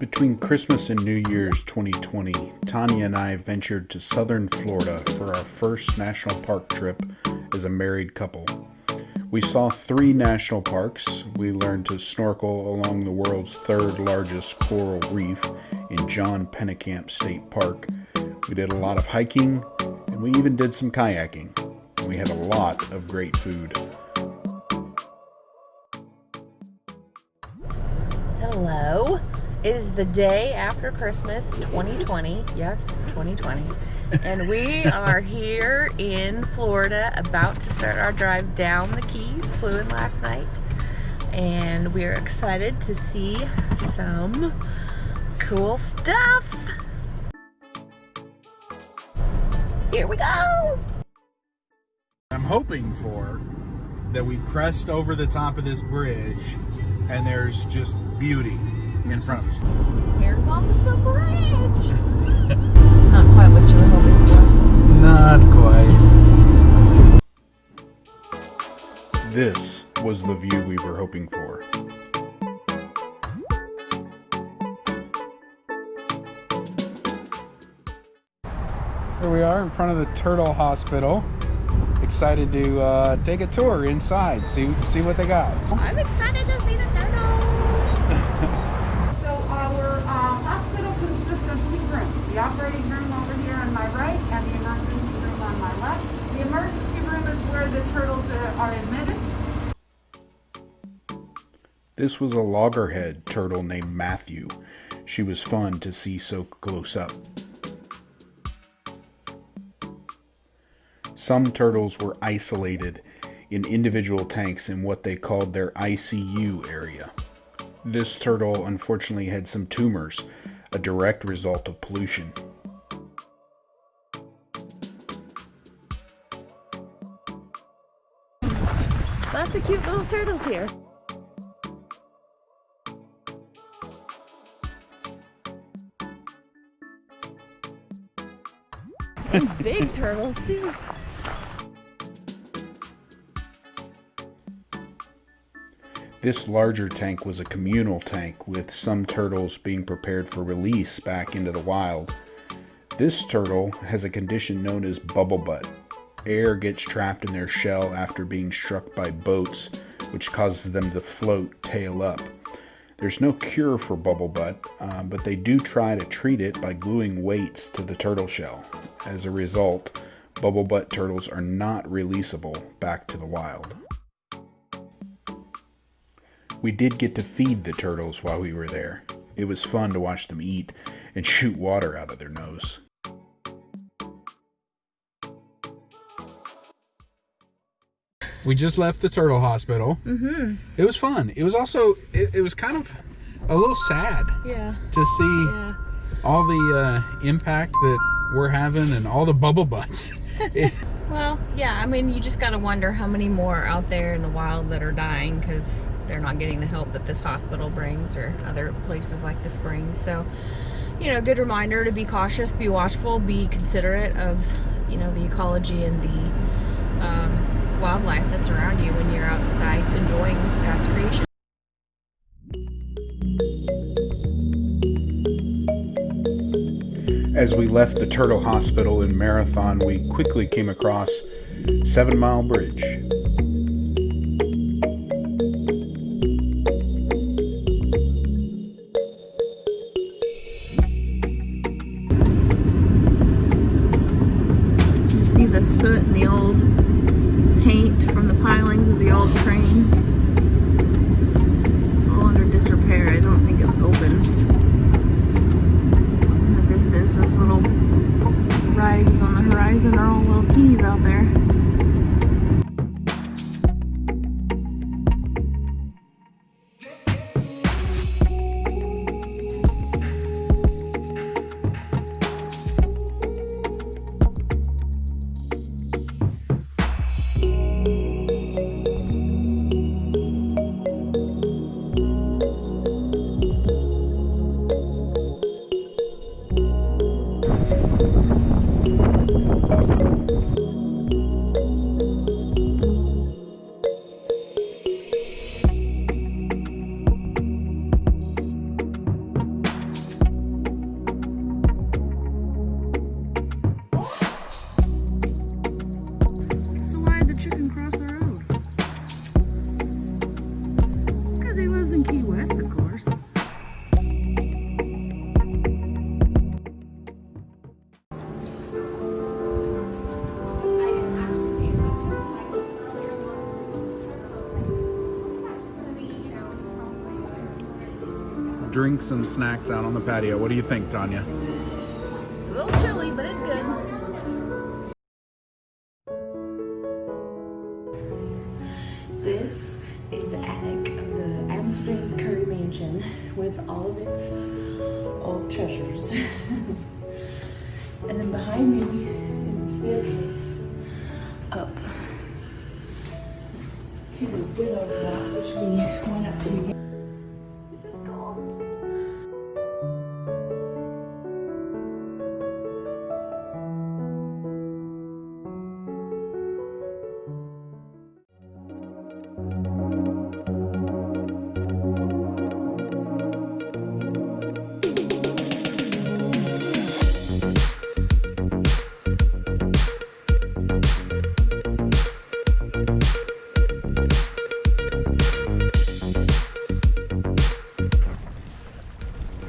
Between Christmas and New Year's 2020, Tanya and I ventured to southern Florida for our first national park trip as a married couple. We saw 3 national parks. We learned to snorkel along the world's 3rd largest coral reef in John Pennekamp State Park. We did a lot of hiking, and we even did some kayaking. We had a lot of great food. Hello. It is the day after Christmas 2020. Yes, 2020. And we are here in Florida about to start our drive down the Keys. Flew in last night. And we're excited to see some cool stuff. Here we go. I'm hoping for that we crest over the top of this bridge and there's just beauty in front of us. Here comes the bridge. Not quite what you were hoping for. Not quite. This was the view we were hoping for. Here we are in front of the Turtle Hospital. Excited to take a tour inside, see what they got. I'm excited to see the turtles. So our hospital consists of 2 rooms. The operating room over here on my right and the emergency room on my left. The emergency room is where the turtles are admitted. This was a loggerhead turtle named Matthew. She was fun to see so close up. Some turtles were isolated in individual tanks in what they called their ICU area. This turtle unfortunately had some tumors, a direct result of pollution. Lots of cute little turtles here. And big turtles too. This larger tank was a communal tank, with some turtles being prepared for release back into the wild. This turtle has a condition known as bubble butt. Air gets trapped in their shell after being struck by boats, which causes them to float tail up. There's no cure for bubble butt, but they do try to treat it by gluing weights to the turtle shell. As a result, bubble butt turtles are not releasable back to the wild. We did get to feed the turtles while we were there. It was fun to watch them eat and shoot water out of their nose. We just left the turtle hospital. It was fun. It was also, it was kind of a little sad to see all the impact that we're having and all the bubble butts. Well, yeah, I mean, you just gotta wonder how many more are out there in the wild that are dying because they're not getting the help that this hospital brings or other places like this bring. So, you know, good reminder to be cautious, be watchful, be considerate of, you know, the ecology and the wildlife that's around you when you're outside enjoying God's creation. As we left the turtle hospital in Marathon, we quickly came across 7 Mile Bridge. You see the soot and the old paint from the pilings of the old train. It's all under disrepair. I don't think it's open. In the distance, those little rises on the horizon are all little keys out there. Because he lives in Key West, of course. Drinks and snacks out on the patio. What do you think, Tanya? A little chilly, but it's good. This is the attic of the Amsterdam's Curry Mansion with all of its old treasures. And then behind me is the staircase up to the widow's walk, which we went up to begin. This is cool.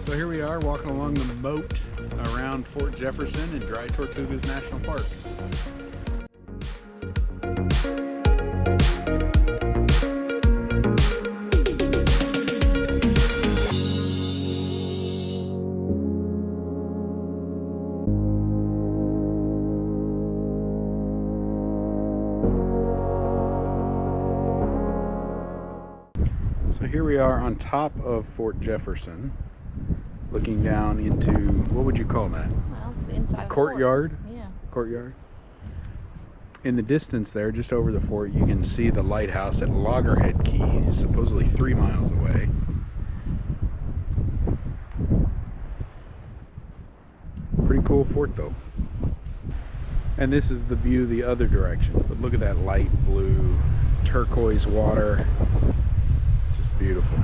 So here we are walking along the moat around Fort Jefferson and Dry Tortugas National Park. So here we are on top of Fort Jefferson, looking down into, what would you call that? Well, it's the inside Courtyard? Of the fort. Yeah. Courtyard. In the distance there, just over the fort, you can see the lighthouse at Loggerhead Key, supposedly 3 miles away. Pretty cool fort though. And this is the view the other direction. But look at that light blue, turquoise water. It's just beautiful.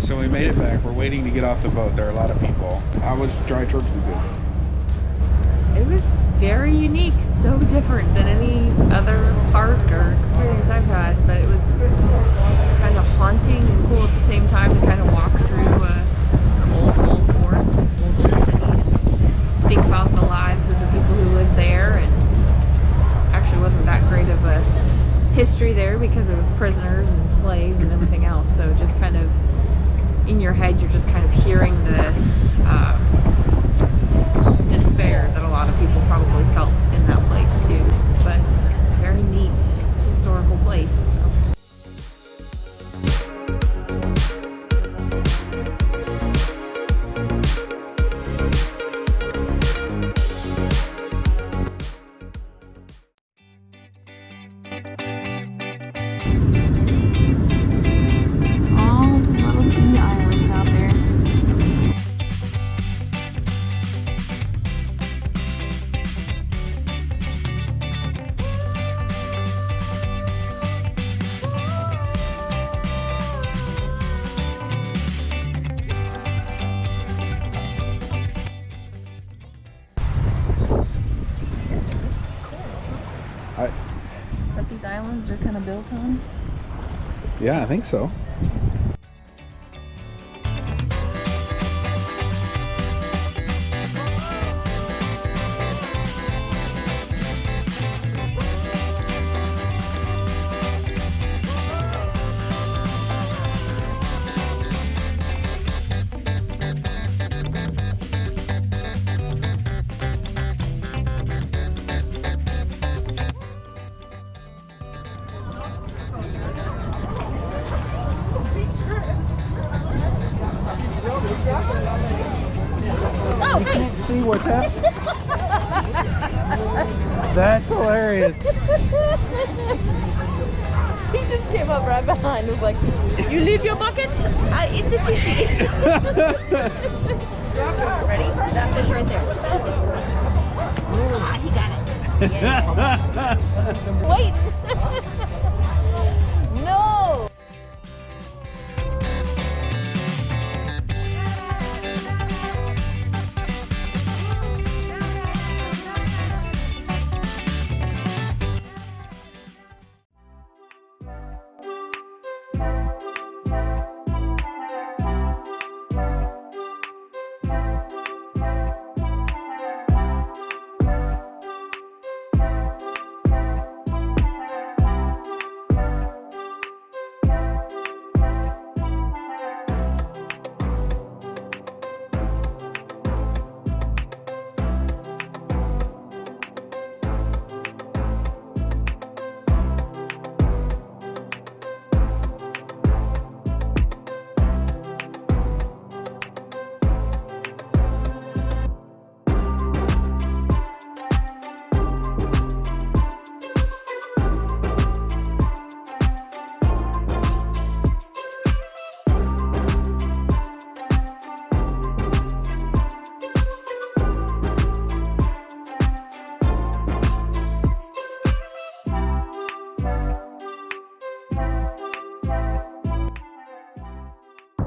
So we made it back. We're waiting to get off the boat. There are a lot of people. How was Dry Tortugas? It was very unique, so different than any other park or experience I've had, but it was kind of haunting and cool at the same time to kind of walk through an old port, old city, and think about the lives of the people who live there. And actually wasn't that great of a history there because it was prisoners and slaves and everything else, so just kind of in your head you're just kind of hearing the despair that a lot of people probably felt in that place too. But very neat historical place. All the little key islands out there. That these islands are kind of built on. Yeah, I think so. see what's happening? That's hilarious. He just came up right behind. Was like, "You leave your bucket, I eat the fishy." Ready? That fish right there. Ah, he got it. Yeah. Wait. No.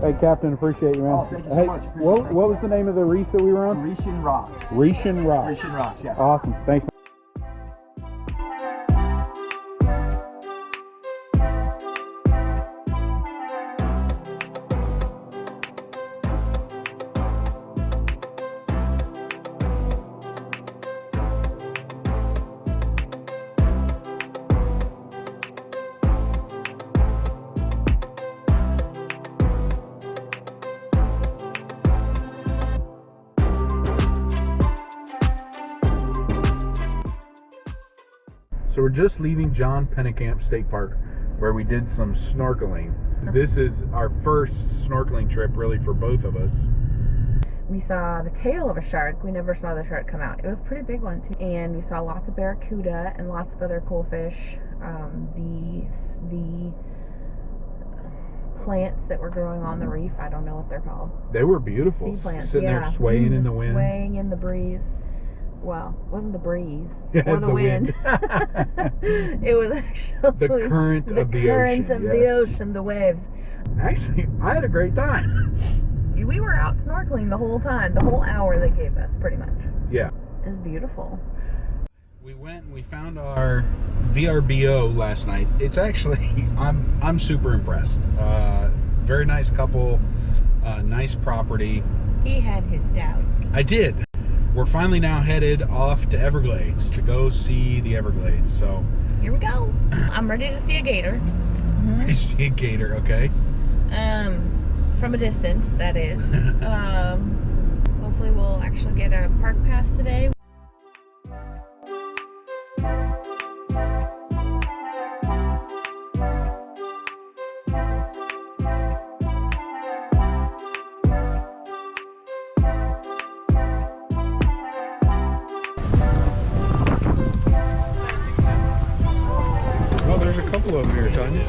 Hey, Captain, appreciate you, man. Oh, thank you so Hey, much. what was the name of the reef that we were on? Grecian Rocks. Grecian Rocks. Grecian Rocks, yeah. Awesome. Thanks. So we're just leaving John Pennekamp State Park, where we did some snorkeling. This is our first snorkeling trip, really, for both of us. We saw the tail of a shark. We never saw the shark come out. It was a pretty big one too. And we saw lots of barracuda and lots of other cool fish. The plants that were growing on the reef, I don't know what they're called. They were beautiful. Sea plants, Sitting yeah. there swaying in the Just wind. Swaying in the breeze. Well, it wasn't the breeze Yeah, or the wind. It was actually The current of the current ocean, of yes. the ocean, the waves. Actually, I had a great time. We were out snorkeling the whole time, the whole hour they gave us, pretty much. Yeah. It was beautiful. We went and we found our VRBO last night. It's actually, I'm super impressed. Very nice couple, nice property. He had his doubts. I did. We're finally now headed off to Everglades to go see the Everglades. So Here we go. I'm ready to see a gator. I see a gator, okay? From a distance, that is. Hopefully we'll actually get a park pass today. Oh, there's a couple over here, Tanya.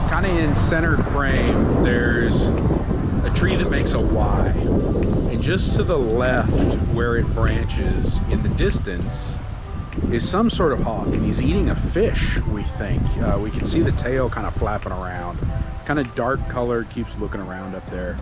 Kind of in center frame, there's a tree that makes a Y, and just to the left where it branches in the distance is some sort of hawk, and he's eating a fish, we think. We can see the tail kind of flapping around, kind of dark colored, keeps looking around up there.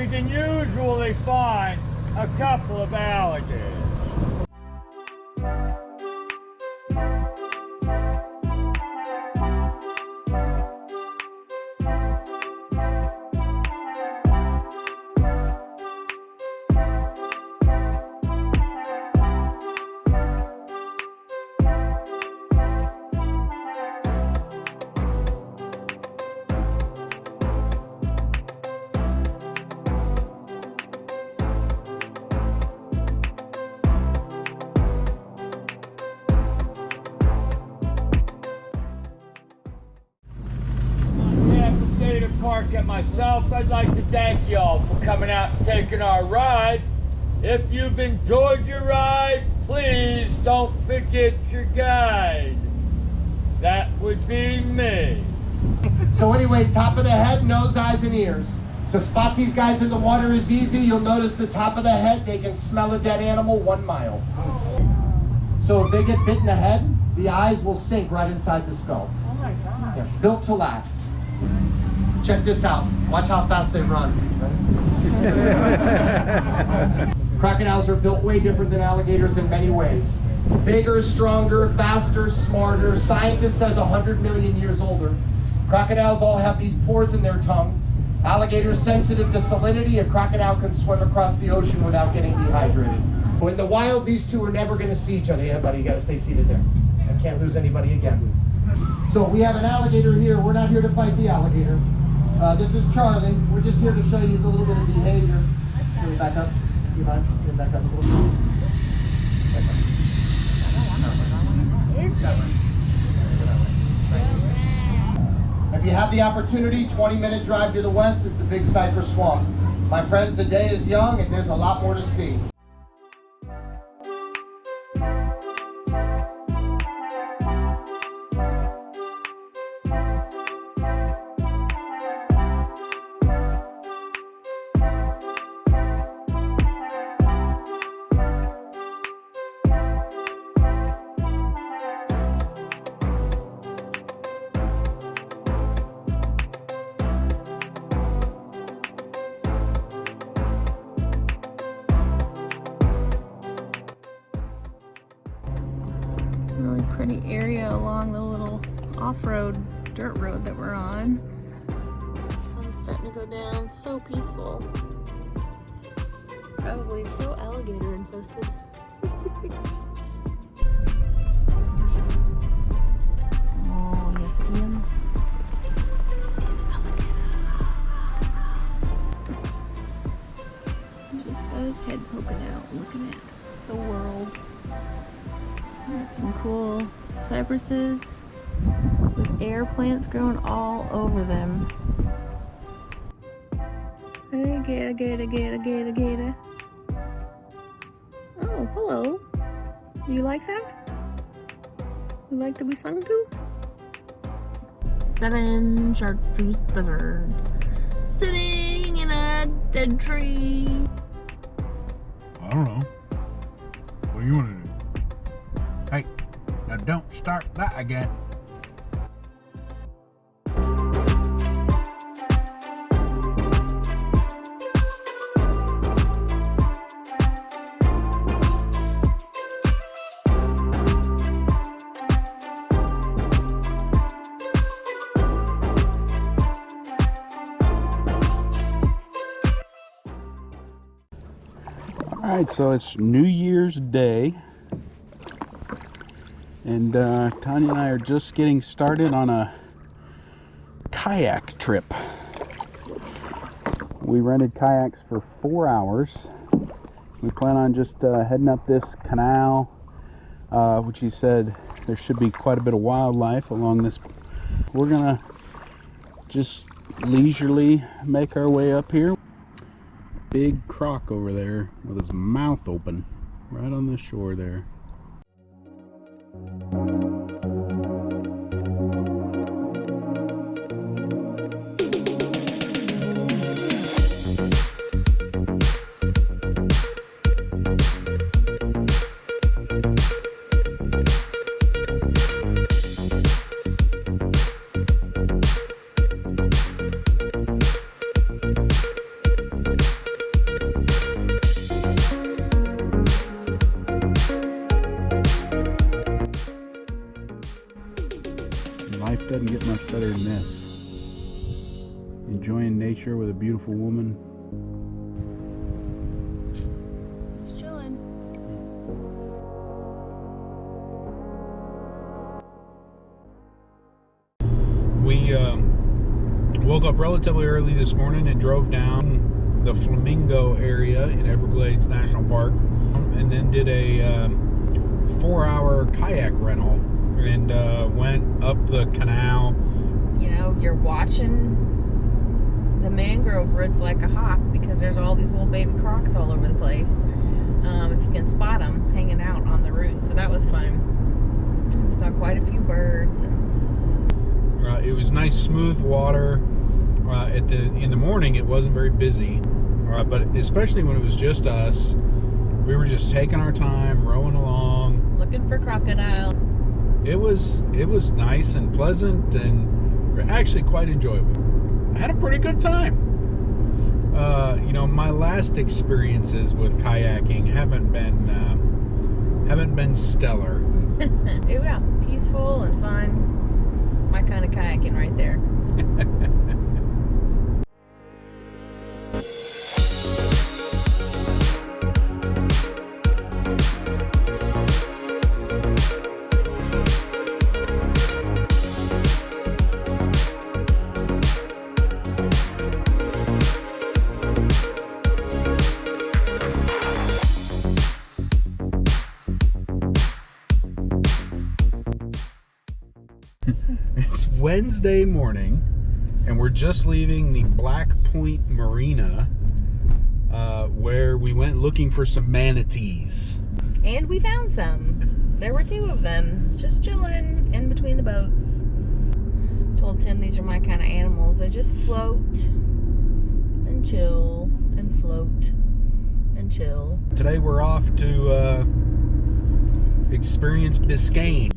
we can usually find a couple of alligators. Park at myself, I'd like to thank y'all for coming out and taking our ride. If you've enjoyed your ride, please don't forget your guide. That would be me. So anyway, top of the head, nose, eyes, and ears. To spot these guys in the water is easy. You'll notice the top of the head, they can smell a dead animal 1 mile. So if they get bit in the head, the eyes will sink right inside the skull. Oh my gosh. Yeah, built to last. Check this out. Watch how fast they run. Crocodiles are built way different than alligators in many ways. Bigger, stronger, faster, smarter. Scientists says 100 million years older. Crocodiles all have these pores in their tongue. Alligators sensitive to salinity. A crocodile can swim across the ocean without getting dehydrated. In the wild, these two are never going to see each other. Yeah, buddy, you got to stay seated there. I can't lose anybody again. So we have an alligator here. We're not here to fight the alligator. This is Charlie. We're just here to show you a little bit of behavior. Can we back up? Do you mind? Can we back up a little bit? If you have the opportunity, 20-minute drive to the west is the Big Cypress Swamp. My friends, the day is young and there's a lot more to see. Really pretty area along the little off-road dirt road that we're on. The sun's starting to go down. So peaceful. Probably so alligator infested. Oh, you see him? See the alligator. He just got his head poking out, looking at the world. Got some cool cypresses with air plants growing all over them. Hey, gator, gator, gator, gator, gator. Oh, hello. You like that? You like to be sung to? 7 chartreuse buzzards sitting in a dead tree. I don't know. What do you want to do? Hey, now don't start that again. All right, so it's New Year's Day. And Tanya and I are just getting started on a kayak trip. We rented kayaks for 4 hours. We plan on just heading up this canal, which he said there should be quite a bit of wildlife along this. We're gonna just leisurely make our way up here. Big croc over there with his mouth open right on the shore there. much better than this. Enjoying nature with a beautiful woman. Just chilling. We woke up relatively early this morning and drove down the Flamingo area in Everglades National Park, and then did a 4-hour kayak rental and went up the canal. You know, you're watching the mangrove roots like a hawk because there's all these little baby crocs all over the place. If you can spot them hanging out on the roots, so that was fun. We saw quite a few birds, and it was nice, smooth water. In the morning, it wasn't very busy, but especially when it was just us, we were just taking our time, rowing along, looking for crocodile. It was nice and pleasant, and actually quite enjoyable. I had a pretty good time. My last experiences with kayaking haven't been stellar. Yeah, peaceful and fun. My kind of kayaking right there. It's Wednesday morning, and we're just leaving the Black Point Marina, where we went looking for some manatees. And we found some. There were 2 of them, just chilling in between the boats. Told Tim these are my kind of animals. They just float and chill and float and chill. Today we're off to experience Biscayne.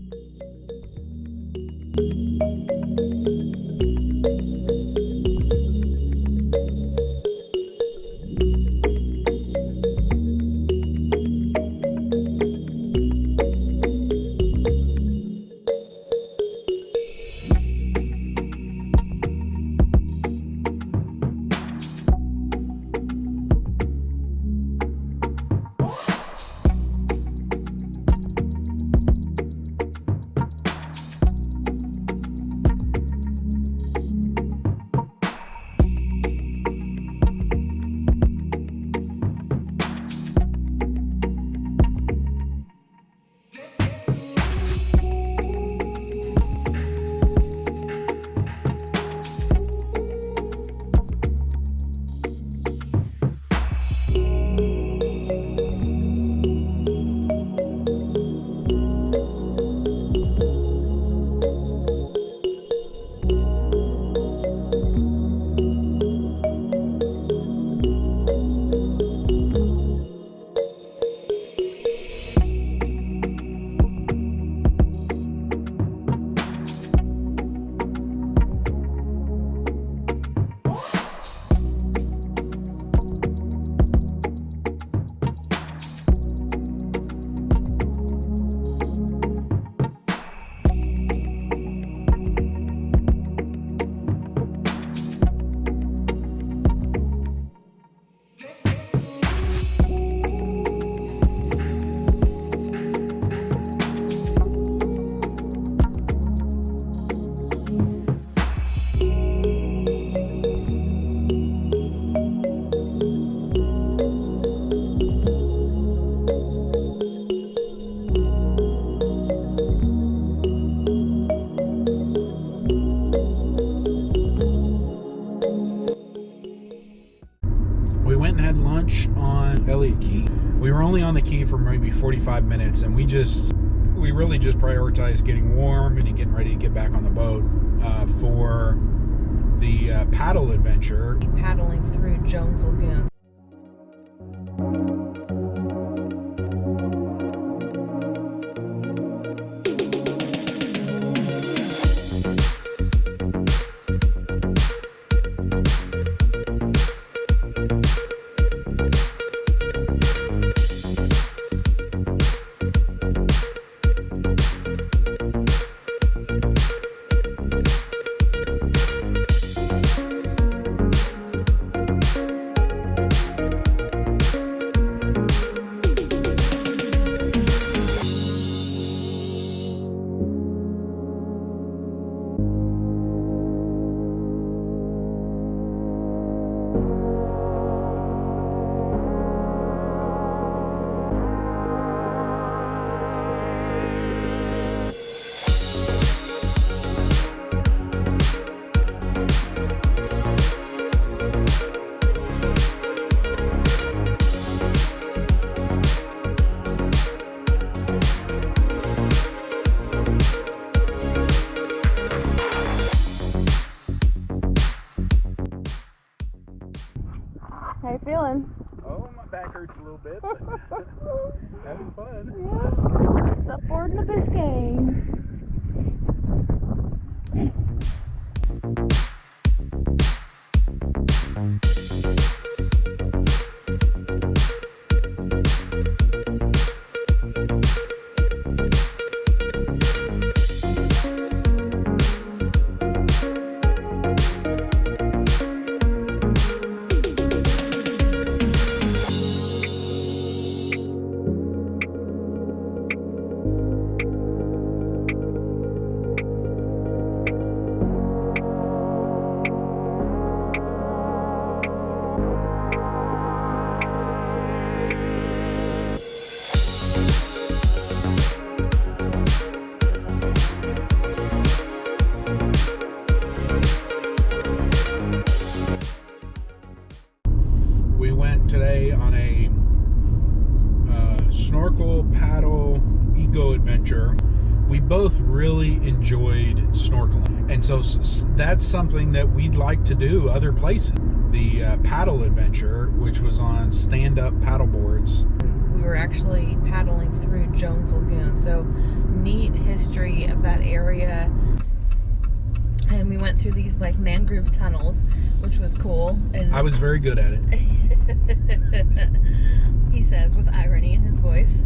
We went and had lunch on Elliott Key. We were only on the key for maybe 45 minutes, and we really just prioritized getting warm and getting ready to get back on the boat for the paddle adventure. Paddling through Jones Lagoon. hurts a little bit, but having fun. Surfboard in the Biscayne. We went today on a snorkel paddle eco adventure. We both really enjoyed snorkeling, and so that's something that we'd like to do other places. The paddle adventure, which was on stand-up paddle boards. We were actually paddling through Jones Lagoon, so neat history of that area. And we went through these like mangrove tunnels, which was cool. And I was very good at it. he says with irony in his voice.